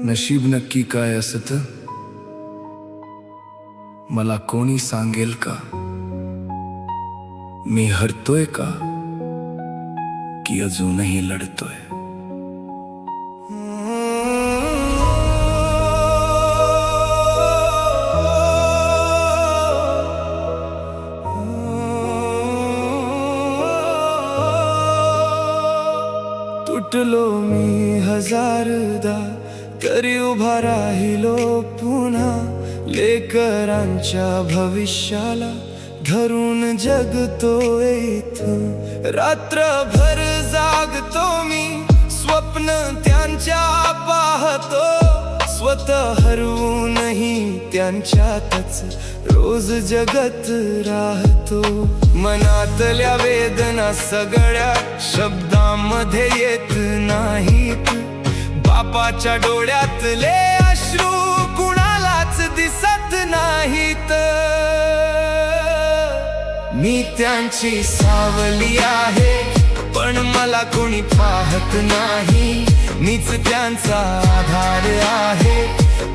नशीब नक्की काय असतं मला कोणी सांगेल का? मी हरतोय का की अजूनही लढतोय? तुटलो मी हजारदा तरी उभा राहिलो पुन्हा, लेकरांच्या भविष्याला धरून जगतोय इथं. रात्रभर जागतो मी, स्वप्न त्यांच्या पाहतो, स्वतः हरवूनही त्यांच्यातच रोज जगत राहतो. मनातल्या वेदना सगळ्या शब्दांमध्ये येत नाहीत, बापाच्या डोळ्यातले अश्रू कुणालाच दिसत नाहीत. मी त्यांची सावली आहे पण मला कोणी पाहत नाही, मीच त्यांचा आधार आहे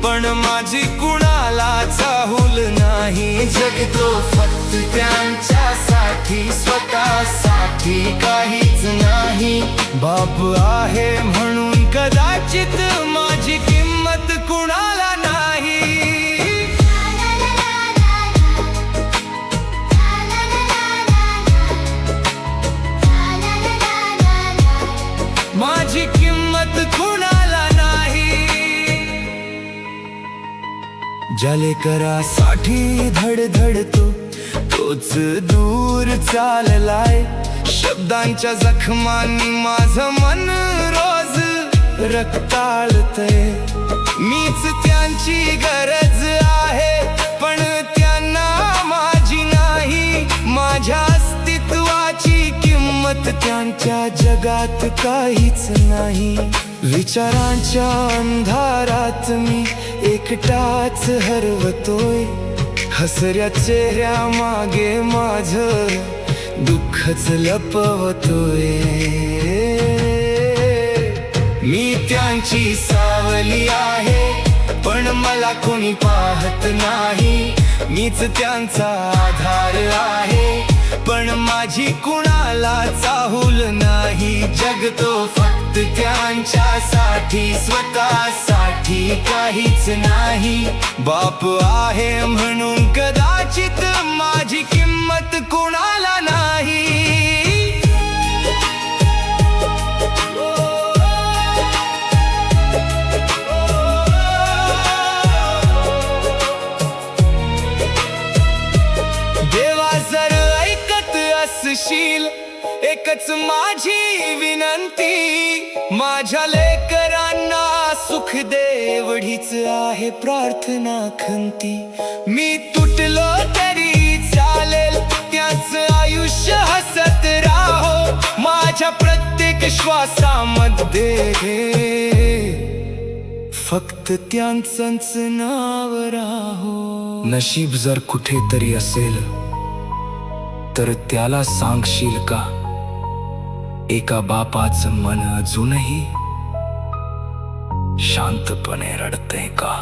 पण माझी कुणाला चाहूल नाही. जगतो फक्त त्यांच्यासाठी, स्वतःसाठी काहीच नाही. बाप आहे म्हणून कदाचित माझी किंमत कुणाला नाही. माझी किंमत कुणाला नाही. ज्या लेकरासाठी धडधडतो तोच दूर चाललाय, शब्दांच्या जखमांनी माझं मन रोज रक्ताळतंय. मीच त्यांची गरज आहे पण त्यांना माझी नाही. माझ्या अस्तित्वाची किंमत त्यांच्या जगात काहीच नाही. विचारांच्या अंधारात मी एकटाच हरवतोय, हसऱ्या चेहऱ्या मागे माझं दुःखच लपवतोय. मी त्यांची सावली आहे पण मला कोणी पाहत नाही, मीच त्यांचा आधार आहे पण माझी कुणाला चाहूल नाही. जगतो फक्त त्यांच्यासाठी, स्वतःसाठी काहीच नाही. बाप आहे म्हणून कदाचित माझी किंमत कुणाला नाही. देवा जर ऐकत असशील एकच माझी विनंती, माझ्या लेकरांना सुख दे एवढीच आहे प्रार्थना खंती. मी तुटलो तरी चालेल, त्याच आयुष्य हसत राहो, माझ्या प्रत्येक श्वासामध्ये फक्त त्यांचंच नाव राहो. नशीब जर कुठेतरी असेल तर त्याला सांगशील का एका बापाचं मन अजूनही शांतपणे रडतंय का?